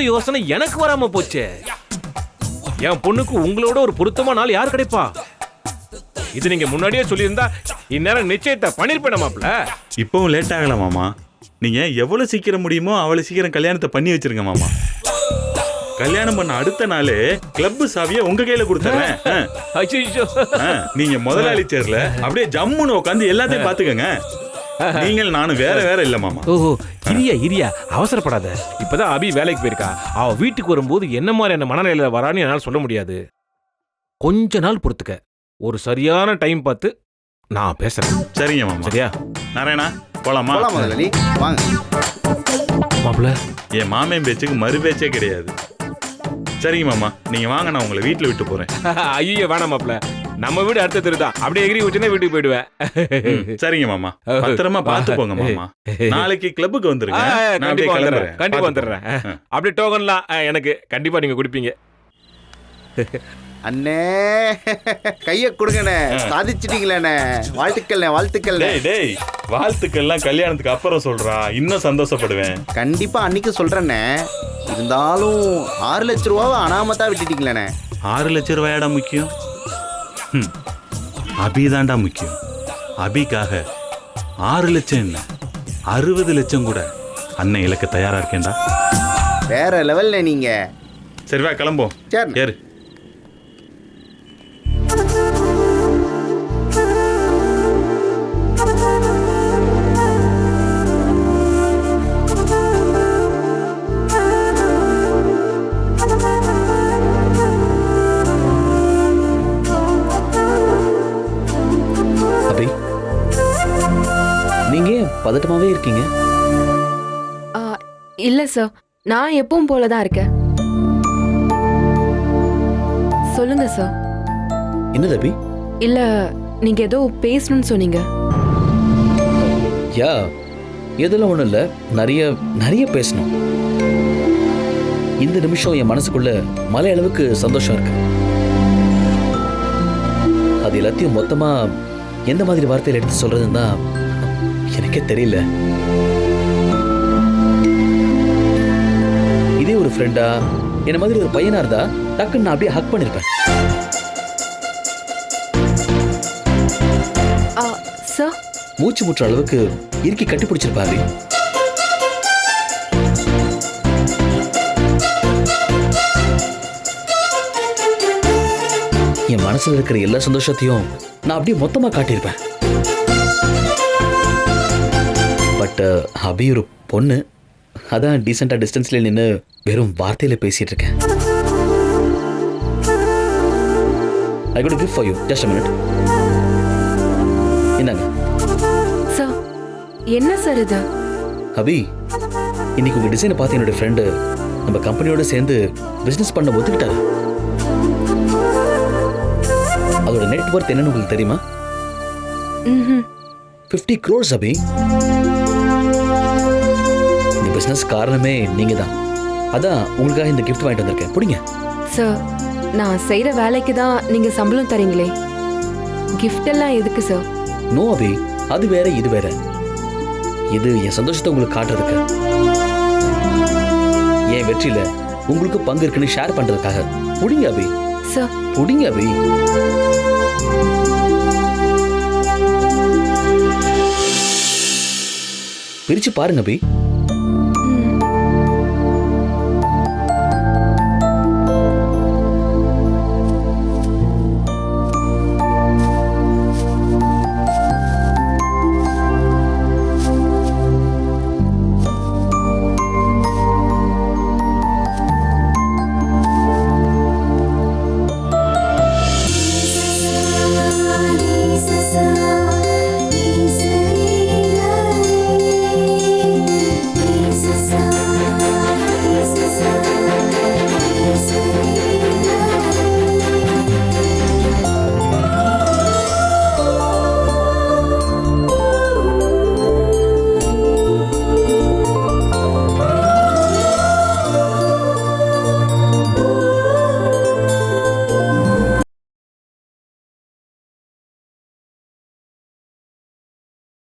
யோசனை எனக்கு வராம போச்சே. என் பொண்ணுக்கு உங்களோட ஒரு பொருத்தமான ஆள் யார் கிடைப்பா? இது நீங்க முன்னாடியே சொல்லியிருந்தா இந்நேரம் நிச்சயத்தை பண்ணிருப்பேன் மாப்ள. இப்பவும் லேட் ஆகல மாமா. நீங்க எவ்வளவு சீக்கிரம் முடியுமோ அவ்வளவு சீக்கிரம் கல்யாணத்தை பண்ணி வச்சிருங்க மாமா. கல்யாணம் பண்ண அடுத்த நாளே கிளப் சாவியை உங்க கையில கொடுத்துறேன். நீங்க முதலாளி சேர்ல அப்படியே ஜம்முன்னு உட்காந்து எல்லாத்தையும் பாத்துக்கங்க. நீங்கள் நானும் வேற வேற இல்ல மாமா. ஓஹோ, இரியா அவசரப்படாத. இப்பதான் அபி வேலைக்கு போயிருக்கா. அவ வீட்டுக்கு வரும்போது என்ன மாதிரியான மனநிலையில வரான்னு என்னால சொல்ல முடியாது. கொஞ்ச நாள் பொறுத்துக்க. ஒரு சரியான டைம் பார்த்து நான் பேசுறேன். சரிங்க மாமா. சரியா நாராயணா, போலாமா? முதலாளி வாங்க. மாப்ள, என் மாமன் பேச்சுக்கு மறு பேச்சே கிடையாது. சரிங்க மாமா, நீங்க வாங்க, நான் உங்களை வீட்டுல விட்டு போறேன். ஐயோ வேணாம் மாப்ள, நம்ம வீடு அடுத்த தெரு தான். அப்படியே எகிரி வச்சுன்னா வீட்டுக்கு போயிடுவேன். சரிங்க மாமா, பத்திரமா பாத்து போங்க மாமா. நாளைக்கு கிளப்புக்கு வந்துருங்க. கண்டிப்பா வந்துடுறேன். அப்படியே டோக்கன்லாம் எனக்கு கண்டிப்பா நீங்க கொடுப்பீங்க. அண்ணே கைய கொடுங்கண்ணே, சாதிச்சிட்டீங்களே. வாழ்த்துக்கள்ண்ணே, வாழ்த்துக்கள்ண்ணே. டேய், வாழ்த்துக்கள்லாம் கல்யாணத்துக்கு அப்புறம் சொல்றா, இன்னும் சந்தோஷப்படுவேன். கண்டிப்பா அன்னைக்கு சொல்றேண்ணே. இருந்தாலும் 6 லட்ச ரூபாவை அனாமத்தா விட்டுட்டீங்களே. 6 லட்ச ரூபாயாடா முக்கியம்? அபிதாண்டா முக்கியம். அபிக்காக 6 லட்சம் என்ன, 60 லட்சம் கூட அண்ணன் இலக்க தயாரா இருக்கேன்டா. வேற லெவல்ல நீங்க. சரி வா கிளம்போம். சரி ஏறு. நீங்க பதட்டமாவே இருக்கீங்க? இல்ல சார், நான் எப்பவும் போலதான் இருக்கேன். சொல்லுங்க சார். என்ன அபி? இல்ல, நீங்க ஏதோ பேசணும்னு சொன்னீங்க. யா, எதெல்லாம் ஒண்ணும் இல்ல, நிறைய பேசணும். இந்த நிமிஷம் என் மனசுக்குள்ள மலை அளவுக்கு சந்தோஷம் இருக்கு. அது எல்லாத்தையும் மொத்தமா எந்த மாதிரி வார்த்தையில எடுத்து சொல்றதுன்னு தான் எனக்கே தெரியல. இதே ஒரு ஃப்ரெண்டா, என்ன மாதிரி ஒரு பையனா இருந்தா டக்குன்னு நான் அப்படியே ஹக் பண்ணிருப்பேன். சார், மூச்சு முற்ற அளவுக்கு இறுக்கி கட்டி பிடிச்சிருப்பாரு. என் மனசுல இருக்கிற எல்லா சந்தோஷத்தையும் நான் அப்படியே மொத்தமா காட்டியிருப்பேன். பட் அபி ஒரு பொண்ணு, அதான் டீசெண்டா டிஸ்டன்ஸ்ல நின்று வெறும் வார்த்தையில பேசிட்டு இருக்கேன். I got a gift for you. Just a minute. என்னங்க சார்? என்ன சார் இது? அபி, இன்னைக்கு உங்க டிசைனை பார்த்து என்னோட ஃப்ரெண்டு நம்ம கம்பெனியோட சேர்ந்து பிசினஸ் பண்ண ஒத்துக்கிட்டாரு. அதோட நெட் வொர்த் என்னன்னு உங்களுக்கு தெரியுமா? 50 crores அபி. இந்த பிசினஸ் காரணமே நீங்க தான். அதான் உங்களுக்காக இந்த கிஃப்ட் வாங்கிட்டு வந்திருக்கேன். புடிங்க. சார், நான் செய்யற வேலைக்கு தான் நீங்க சம்பளம் தரீங்களே, கிஃப்ட் எல்லாம் எதுக்கு சார்? நோ அபி, அது வேற இது வேற. இது என் சந்தோஷத்தை உங்களுக்கு காட்டுறதுக்கு, என் வெற்றியில உங்களுக்கு பங்கு இருக்குன்னு ஷேர் பண்றதுக்காக. புடிங்க அபி. சார், புடிங்க அபி. பிரிச்சு பாருங்க அபி.